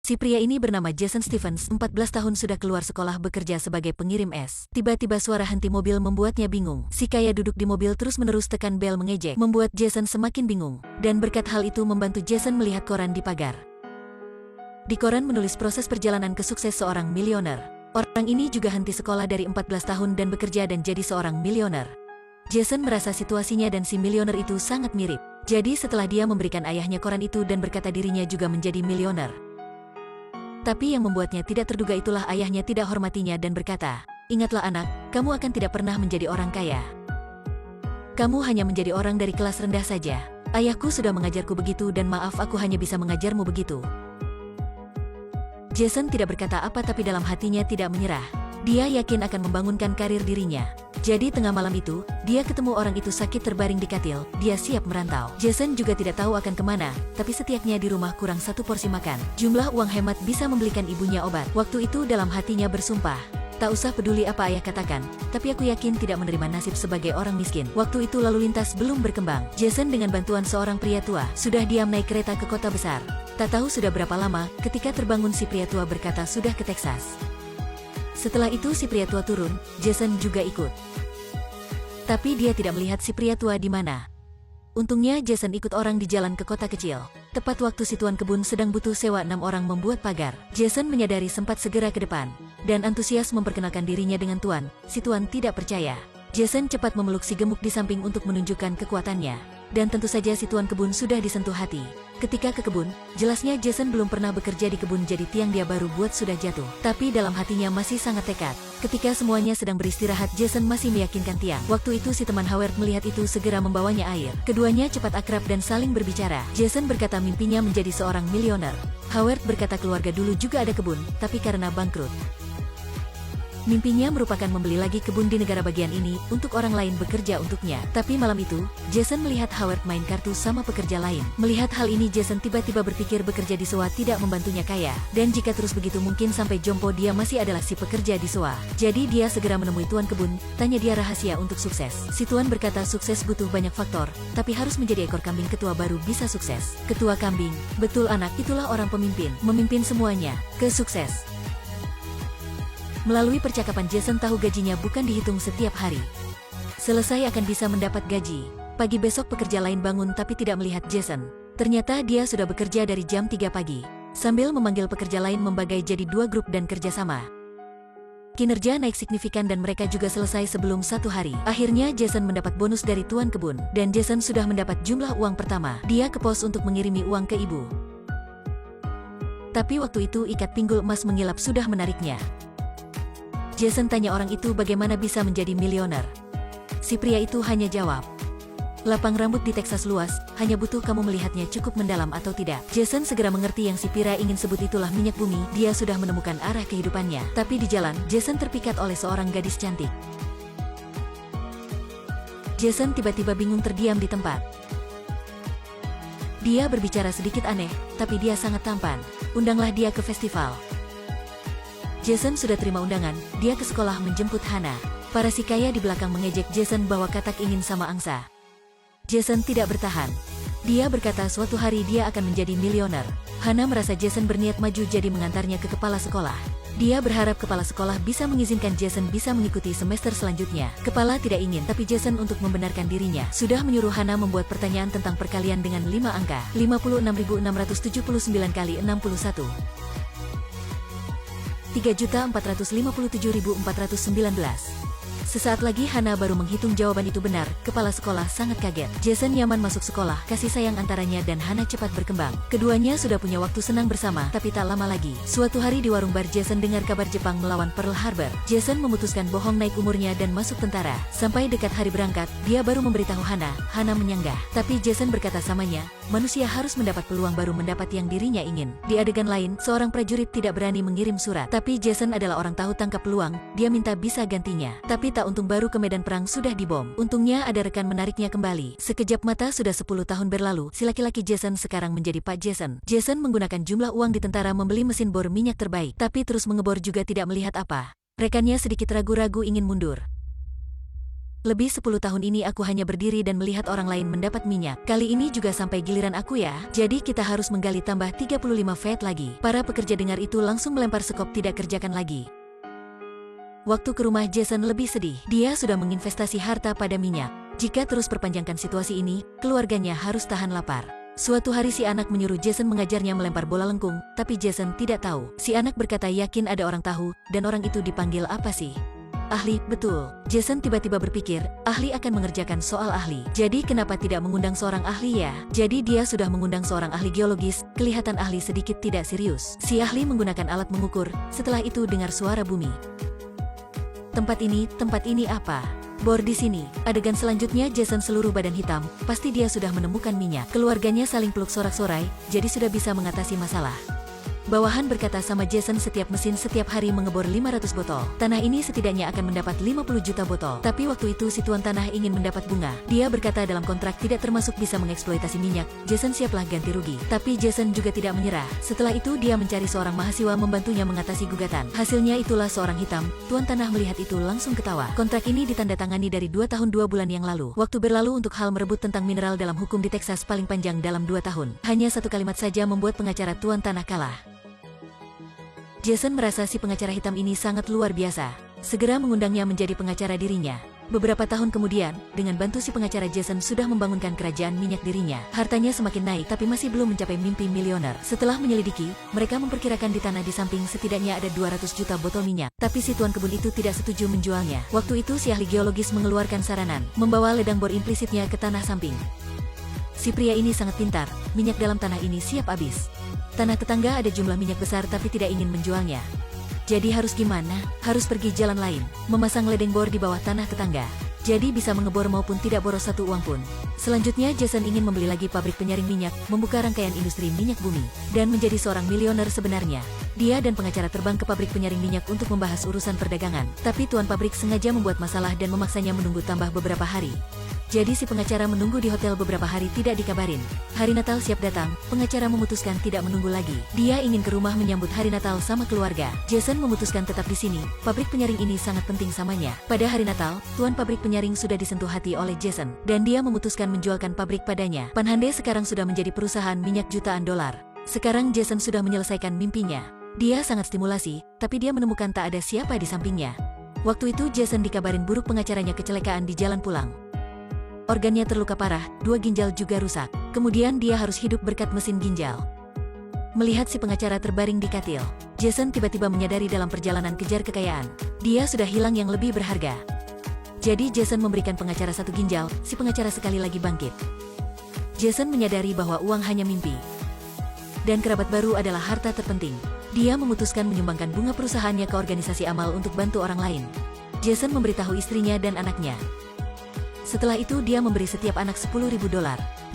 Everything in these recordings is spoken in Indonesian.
Si pria ini bernama Jason Stevens, 14 tahun sudah keluar sekolah bekerja sebagai pengirim es. Tiba-tiba suara henti mobil membuatnya bingung. Si kaya duduk di mobil terus-menerus tekan bel mengejek, membuat Jason semakin bingung. Dan berkat hal itu membantu Jason melihat koran di pagar. Di koran menulis proses perjalanan ke sukses seorang milioner. Orang ini juga henti sekolah dari 14 tahun dan bekerja dan jadi seorang milioner. Jason merasa situasinya dan si milioner itu sangat mirip. Jadi setelah dia memberikan ayahnya koran itu dan berkata dirinya juga menjadi milioner. Tapi yang membuatnya tidak terduga itulah ayahnya tidak hormatinya dan berkata, "Ingatlah anak, kamu akan tidak pernah menjadi orang kaya. Kamu hanya menjadi orang dari kelas rendah saja. Ayahku sudah mengajarku begitu dan maaf aku hanya bisa mengajarmu begitu." Jason tidak berkata apa tapi dalam hatinya tidak menyerah. Dia yakin akan membangunkan karir dirinya. Jadi tengah malam itu, dia ketemu orang itu sakit terbaring di katil, dia siap merantau. Jason juga tidak tahu akan kemana, tapi setidaknya di rumah kurang satu porsi makan. Jumlah uang hemat bisa membelikan ibunya obat. Waktu itu dalam hatinya bersumpah, "Tak usah peduli apa ayah katakan, tapi aku yakin tidak menerima nasib sebagai orang miskin." Waktu itu lalu lintas belum berkembang. Jason dengan bantuan seorang pria tua, sudah diam naik kereta ke kota besar. Tak tahu sudah berapa lama, ketika terbangun si pria tua berkata sudah ke Texas. Setelah itu si pria tua turun, Jason juga ikut. Tapi dia tidak melihat si pria tua di mana. Untungnya Jason ikut orang di jalan ke kota kecil. Tepat waktu si tuan kebun sedang butuh sewa 6 orang membuat pagar. Jason menyadari sempat segera ke depan. Dan antusias memperkenalkan dirinya dengan tuan. Si tuan tidak percaya. Jason cepat memeluk si gemuk di samping untuk menunjukkan kekuatannya. Dan tentu saja si tuan kebun sudah disentuh hati. Ketika ke kebun, jelasnya Jason belum pernah bekerja di kebun jadi tiang dia baru buat sudah jatuh. Tapi dalam hatinya masih sangat tekad. Ketika semuanya sedang beristirahat Jason masih meyakinkan tiang. Waktu itu si teman Howard melihat itu segera membawanya air. Keduanya cepat akrab dan saling berbicara. Jason berkata mimpinya menjadi seorang milioner. Howard berkata keluarga dulu juga ada kebun, tapi karena bangkrut. Mimpinya merupakan membeli lagi kebun di negara bagian ini, untuk orang lain bekerja untuknya. Tapi malam itu, Jason melihat Howard main kartu sama pekerja lain. Melihat hal ini Jason tiba-tiba berpikir bekerja di SOA tidak membantunya kaya. Dan jika terus begitu mungkin sampai jompo dia masih adalah si pekerja di SOA. Jadi dia segera menemui tuan kebun, tanya dia rahasia untuk sukses. Si tuan berkata sukses butuh banyak faktor, tapi harus menjadi ekor kambing ketua baru bisa sukses. Ketua kambing, betul anak, itulah orang pemimpin. Memimpin semuanya, ke sukses. Melalui percakapan Jason tahu gajinya bukan dihitung setiap hari. Selesai akan bisa mendapat gaji. Pagi besok pekerja lain bangun tapi tidak melihat Jason. Ternyata dia sudah bekerja dari jam 3 pagi. Sambil memanggil pekerja lain membagai jadi 2 grup dan kerjasama. Kinerja naik signifikan dan mereka juga selesai sebelum 1 hari. Akhirnya Jason mendapat bonus dari tuan kebun. Dan Jason sudah mendapat jumlah uang pertama. Dia ke pos untuk mengirimi uang ke ibu. Tapi waktu itu ikat pinggul emas mengilap sudah menariknya. Jason tanya orang itu bagaimana bisa menjadi milioner. Si pria itu hanya jawab, "Lapang rambut di Texas luas, hanya butuh kamu melihatnya cukup mendalam atau tidak." Jason segera mengerti yang si pria ingin sebut itulah minyak bumi, dia sudah menemukan arah kehidupannya. Tapi di jalan, Jason terpikat oleh seorang gadis cantik. Jason tiba-tiba bingung terdiam di tempat. Dia berbicara sedikit aneh, tapi dia sangat tampan. Undanglah dia ke festival. Jason sudah terima undangan, dia ke sekolah menjemput Hana. Para si kaya di belakang mengejek Jason bahwa katak ingin sama angsa. Jason tidak bertahan. Dia berkata suatu hari dia akan menjadi milioner. Hana merasa Jason berniat maju jadi mengantarnya ke kepala sekolah. Dia berharap kepala sekolah bisa mengizinkan Jason bisa mengikuti semester selanjutnya. Kepala tidak ingin, tapi Jason untuk membenarkan dirinya sudah menyuruh Hana membuat pertanyaan tentang perkalian dengan 5 angka. 56.679 kali 61. 3.457.419. Sesaat lagi Hana baru menghitung jawaban itu benar, kepala sekolah sangat kaget. Jason nyaman masuk sekolah, kasih sayang antaranya dan Hana cepat berkembang. Keduanya sudah punya waktu senang bersama, tapi tak lama lagi. Suatu hari di warung bar Jason dengar kabar Jepang melawan Pearl Harbor. Jason memutuskan bohong naik umurnya dan masuk tentara. Sampai dekat hari berangkat, dia baru memberitahu Hana. Hana menyanggah. Tapi Jason berkata samanya, manusia harus mendapat peluang baru mendapat yang dirinya ingin. Di adegan lain, seorang prajurit tidak berani mengirim surat. Tapi Jason adalah orang tahu tangkap peluang, dia minta bisa gantinya. Tapi tak untung baru ke medan perang sudah dibom. Untungnya ada rekan menariknya kembali. Sekejap mata sudah 10 tahun berlalu, si laki-laki Jason sekarang menjadi Pak Jason. Jason menggunakan jumlah uang di tentara membeli mesin bor minyak terbaik, tapi terus mengebor juga tidak melihat apa. Rekannya sedikit ragu-ragu ingin mundur. Lebih 10 tahun ini aku hanya berdiri dan melihat orang lain mendapat minyak. Kali ini juga sampai giliran aku ya. Jadi kita harus menggali tambah 35 feet lagi. Para pekerja dengar itu langsung melempar sekop tidak kerjakan lagi. Waktu ke rumah Jason lebih sedih. Dia sudah menginvestasi harta pada minyak. Jika terus perpanjangkan situasi ini, keluarganya harus tahan lapar. Suatu hari si anak menyuruh Jason mengajarnya melempar bola lengkung, tapi Jason tidak tahu. Si anak berkata yakin ada orang tahu, dan orang itu dipanggil apa sih? Ahli, betul. Jason tiba-tiba berpikir, ahli akan mengerjakan soal ahli. Jadi kenapa tidak mengundang seorang ahli ya? Jadi dia sudah mengundang seorang ahli geologis, kelihatan ahli sedikit tidak serius. Si ahli menggunakan alat mengukur, setelah itu dengar suara bumi. Tempat ini apa? Bor di sini. Adegan selanjutnya Jason seluruh badan hitam, pasti dia sudah menemukan minyak. Keluarganya saling peluk sorak-sorai, jadi sudah bisa mengatasi masalah. Bawahan berkata sama Jason setiap mesin setiap hari mengebor 500 botol. Tanah ini setidaknya akan mendapat 50 juta botol. Tapi waktu itu si tuan tanah ingin mendapat bunga. Dia berkata dalam kontrak tidak termasuk bisa mengeksploitasi minyak. Jason siaplah ganti rugi. Tapi Jason juga tidak menyerah. Setelah itu dia mencari seorang mahasiswa membantunya mengatasi gugatan. Hasilnya itulah seorang hitam. Tuan tanah melihat itu langsung ketawa. Kontrak ini ditandatangani dari 2 tahun 2 bulan yang lalu. Waktu berlalu untuk hal merebut tentang mineral dalam hukum di Texas paling panjang dalam 2 tahun. Hanya satu kalimat saja membuat pengacara tuan tanah kalah. Jason merasa si pengacara hitam ini sangat luar biasa. Segera mengundangnya menjadi pengacara dirinya. Beberapa tahun kemudian, dengan bantu si pengacara Jason sudah membangunkan kerajaan minyak dirinya. Hartanya semakin naik tapi masih belum mencapai mimpi miliuner. Setelah menyelidiki, mereka memperkirakan di tanah di samping setidaknya ada 200 juta botol minyak. Tapi si tuan kebun itu tidak setuju menjualnya. Waktu itu si ahli geologis mengeluarkan saranan, membawa ledang bor implisitnya ke tanah samping. Si pria ini sangat pintar, minyak dalam tanah ini siap habis. Tanah tetangga ada jumlah minyak besar tapi tidak ingin menjualnya. Jadi harus gimana? Harus pergi jalan lain, memasang ledeng bor di bawah tanah tetangga. Jadi bisa mengebor maupun tidak boros satu uang pun. Selanjutnya Jason ingin membeli lagi pabrik penyaring minyak, membuka rangkaian industri minyak bumi, dan menjadi seorang milioner sebenarnya. Dia dan pengacara terbang ke pabrik penyaring minyak untuk membahas urusan perdagangan. Tapi tuan pabrik sengaja membuat masalah dan memaksanya menunggu tambah beberapa hari. Jadi si pengacara menunggu di hotel beberapa hari tidak dikabarin. Hari Natal siap datang, pengacara memutuskan tidak menunggu lagi. Dia ingin ke rumah menyambut hari Natal sama keluarga. Jason memutuskan tetap di sini, pabrik penyaring ini sangat penting samanya. Pada hari Natal, tuan pabrik penyaring sudah disentuh hati oleh Jason, dan dia memutuskan menjualkan pabrik padanya. Panhande sekarang sudah menjadi perusahaan minyak jutaan dolar. Sekarang Jason sudah menyelesaikan mimpinya. Dia sangat stimulasi, tapi dia menemukan tak ada siapa di sampingnya. Waktu itu Jason dikabarin buruk pengacaranya kecelakaan di jalan pulang. Organnya terluka parah, 2 ginjal juga rusak. Kemudian dia harus hidup berkat mesin ginjal. Melihat si pengacara terbaring di katil, Jason tiba-tiba menyadari dalam perjalanan kejar kekayaan, dia sudah hilang yang lebih berharga. Jadi Jason memberikan pengacara 1 ginjal, si pengacara sekali lagi bangkit. Jason menyadari bahwa uang hanya mimpi. Dan kerabat baru adalah harta terpenting. Dia memutuskan menyumbangkan bunga perusahaannya ke organisasi amal untuk bantu orang lain. Jason memberitahu istrinya dan anaknya. Setelah itu dia memberi setiap anak $10.000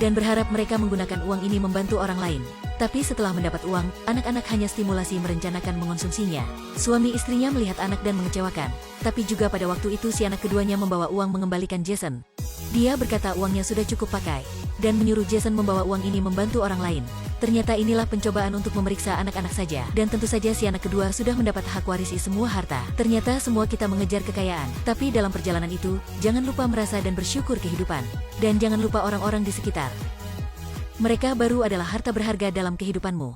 dan berharap mereka menggunakan uang ini membantu orang lain. Tapi setelah mendapat uang, anak-anak hanya stimulasi merencanakan mengonsumsinya. Suami istrinya melihat anak dan mengecewakan. Tapi juga pada waktu itu si anak keduanya membawa uang mengembalikan Jason. Dia berkata uangnya sudah cukup pakai, dan menyuruh Jason membawa uang ini membantu orang lain. Ternyata inilah pencobaan untuk memeriksa anak-anak saja. Dan tentu saja si anak kedua sudah mendapat hak warisi semua harta. Ternyata semua kita mengejar kekayaan. Tapi dalam perjalanan itu, jangan lupa merasa dan bersyukur kehidupan. Dan jangan lupa orang-orang di sekitar. Mereka baru adalah harta berharga dalam kehidupanmu.